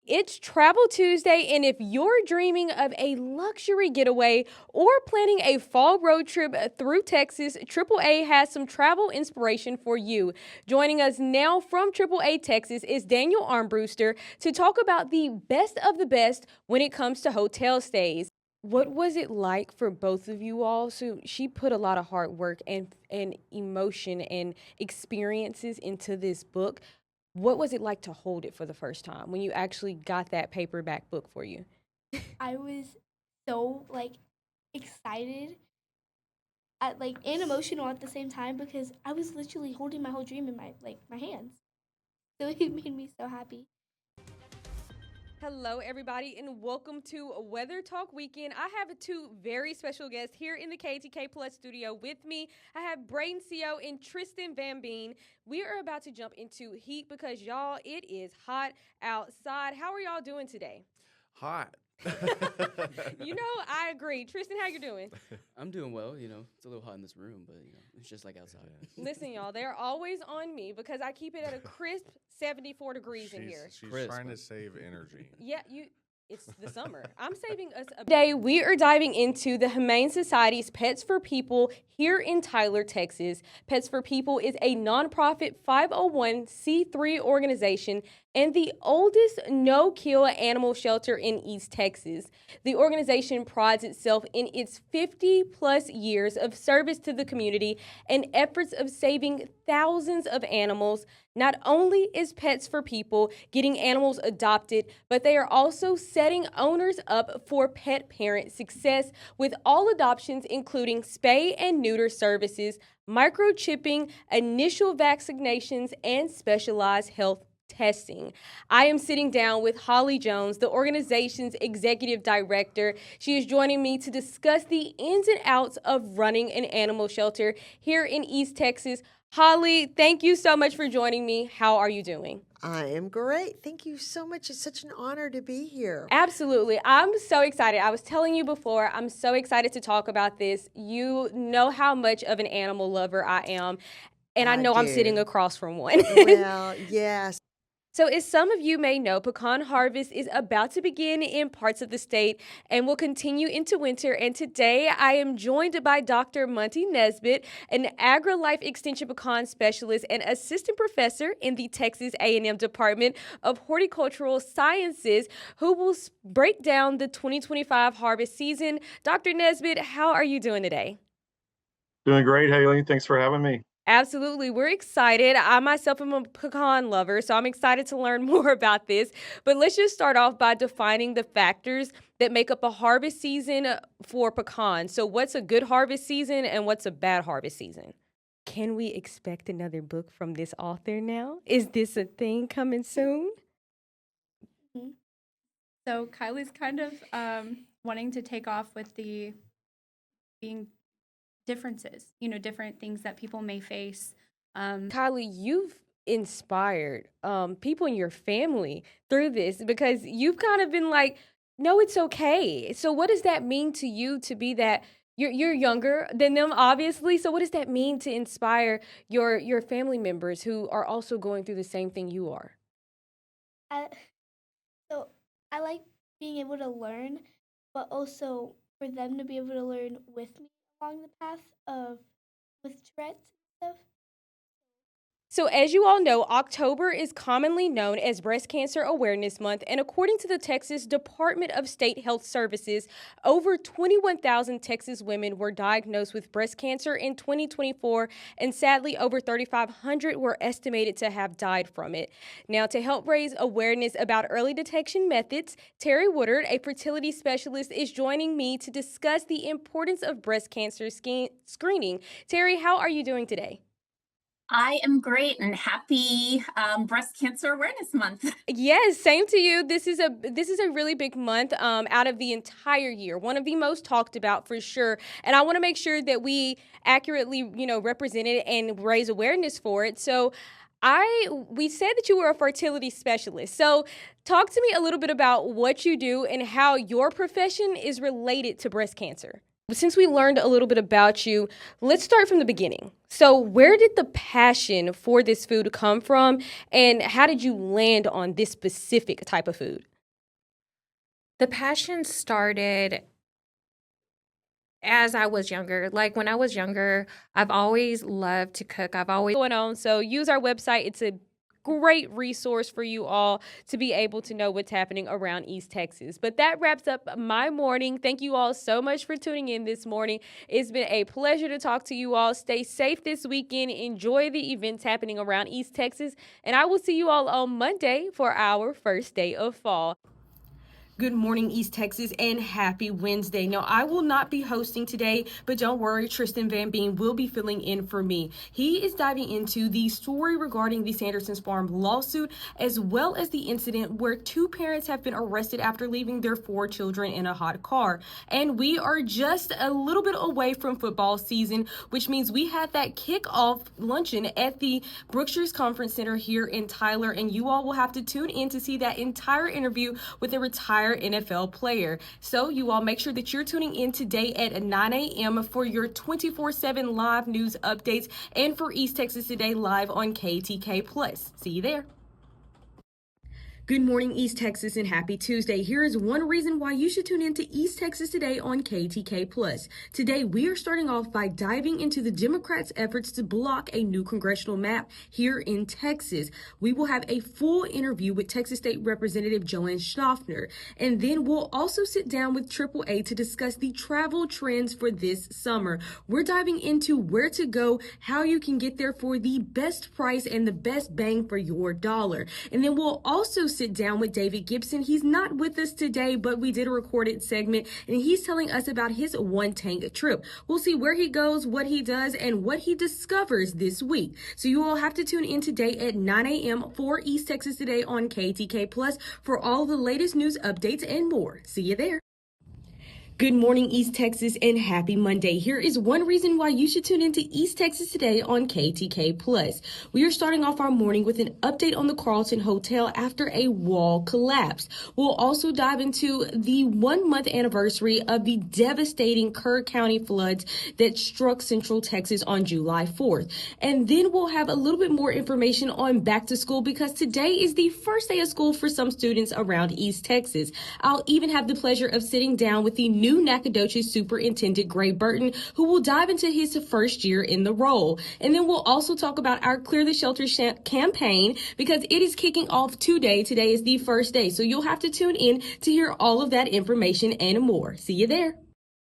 It's Travel Tuesday, and if you're dreaming of a luxury getaway or planning a fall road trip through Texas, AAA has some travel inspiration for you. Joining us now from AAA Texas is Daniel Armbruster to talk about the best of the best when it comes to hotel stays. What was it like for both of you all? So she put a lot of hard work and emotion and experiences into this book. What was it like to hold it for the first time when you actually got that paperback book for you? I was so excited and emotional at the same time because I was literally holding my whole dream in my hands. So it made me so happy. Hello, everybody, and welcome to Weather Talk Weekend. I have two very special guests here in the KTK Plus studio with me. I have Braden Co. and Tristan Van Bean. We are about to jump into heat because, y'all, it is hot outside. How are y'all doing today? Hot. I agree. Tristan, how you doing? I'm doing well. It's a little hot in this room, but it's just like outside. Listen, y'all, they're always on me because I keep it at a crisp 74 degrees in here. She's Crisp. trying to save energy. Yeah, it's the summer. I'm saving us a Today, we are diving into the Humane Society's Pets for People here in Tyler, Texas. Pets for People is a nonprofit 501c3 organization and the oldest no-kill animal shelter in East Texas. The organization prides itself in its 50-plus years of service to the community and efforts of saving thousands of animals. Not only is Pets for People getting animals adopted, but they are also setting owners up for pet parent success with all adoptions including spay and neuter services, microchipping, initial vaccinations, and specialized health testing. I am sitting down with Holly Jones, the organization's executive director. She is joining me to discuss the ins and outs of running an animal shelter here in East Texas. Holly, thank you so much for joining me. How are you doing? I am great. Thank you so much. It's such an honor to be here. Absolutely. I'm so excited. I was telling you before, I'm so excited to talk about this. You know how much of an animal lover I am, and I know I'm sitting across from one. Well, yes. So as some of you may know, pecan harvest is about to begin in parts of the state and will continue into winter. And today I am joined by Dr. Monty Nesbitt, an agri-life extension pecan specialist and assistant professor in the Texas A&M Department of Horticultural Sciences, who will break down the 2025 harvest season. Dr. Nesbitt, how are you doing today? Doing great, Haylee. Thanks for having me. Absolutely. We're excited. I myself am a pecan lover, so I'm excited to learn more about this. But let's just start off by defining the factors that make up a harvest season for pecans. So what's a good harvest season and what's a bad harvest season? Can we expect another book from this author now? Is this a thing coming soon? Mm-hmm. So Kylie's kind of wanting to take off with the being differences, different things that people may face. Kylie, you've inspired people in your family through this because you've kind of been like, no, it's okay. So what does that mean to you to be that? You're younger than them, obviously. So what does that mean to inspire your family members who are also going through the same thing you are? So I like being able to learn, but also for them to be able to learn with me along the path with Tourette's and stuff. So as you all know, October is commonly known as Breast Cancer Awareness Month, and according to the Texas Department of State Health Services, over 21,000 Texas women were diagnosed with breast cancer in 2024, and sadly, over 3,500 were estimated to have died from it. Now, to help raise awareness about early detection methods, Terry Woodard, a fertility specialist, is joining me to discuss the importance of breast cancer screening. Terry, how are you doing today? I am great and happy Breast Cancer Awareness Month. Yes, same to you. This is a really big month out of the entire year, one of the most talked about for sure. And I want to make sure that we accurately, represent it and raise awareness for it. So we said that you were a fertility specialist. So talk to me a little bit about what you do and how your profession is related to breast cancer. Since we learned a little bit about you, let's start from the beginning. So where did the passion for this food come from, and how did you land on this specific type of food? The passion started as I was younger. Like when I was younger, I've always loved to cook. I've always Going on. So use our website. It's a great resource for you all to be able to know what's happening around East Texas. But that wraps up my morning. Thank you all so much for tuning in this morning. It's been a pleasure to talk to you all. Stay safe this weekend. Enjoy the events happening around East Texas. And I will see you all on Monday for our first day of fall. Good morning, East Texas, and happy Wednesday. Now, I will not be hosting today, but don't worry, Tristan Van Bean will be filling in for me. He is diving into the story regarding the Sanderson's Farm lawsuit, as well as the incident where 2 parents have been arrested after leaving their 4 children in a hot car. And we are just a little bit away from football season, which means we had that kickoff luncheon at the Brookshire's Conference Center here in Tyler, and you all will have to tune in to see that entire interview with a retired NFL player. So you all make sure that you're tuning in today at 9 a.m. for your 24/7 live news updates and for East Texas Today live on KTK+. See you there. Good morning, East Texas, and happy Tuesday. Here is one reason why you should tune in to East Texas Today on KTK+. Today, we are starting off by diving into the Democrats' efforts to block a new congressional map here in Texas. We will have a full interview with Texas State Representative Joanne Schnaufner, and then we'll also sit down with AAA to discuss the travel trends for this summer. We're diving into where to go, how you can get there for the best price and the best bang for your dollar. And then we'll also sit down with David Gibson. He's not with us today, but we did a recorded segment, and he's telling us about his one-tank trip. We'll see where he goes, what he does, and what he discovers this week. So you all have to tune in today at 9 a.m. for East Texas Today on KTK+ for all the latest news updates and more. See you there. Good morning, East Texas, and happy Monday. Here is one reason why you should tune into East Texas Today on KTK+. We are starting off our morning with an update on the Carlton Hotel after a wall collapsed. We'll also dive into the 1-month anniversary of the devastating Kerr County floods that struck Central Texas on July 4th. And then we'll have a little bit more information on back to school because today is the first day of school for some students around East Texas. I'll even have the pleasure of sitting down with the new Nacogdoches Superintendent Gray Burton, who will dive into his first year in the role. And then we'll also talk about our Clear the Shelter campaign because it is kicking off today. Today is the first day, so you'll have to tune in to hear all of that information and more. See you there.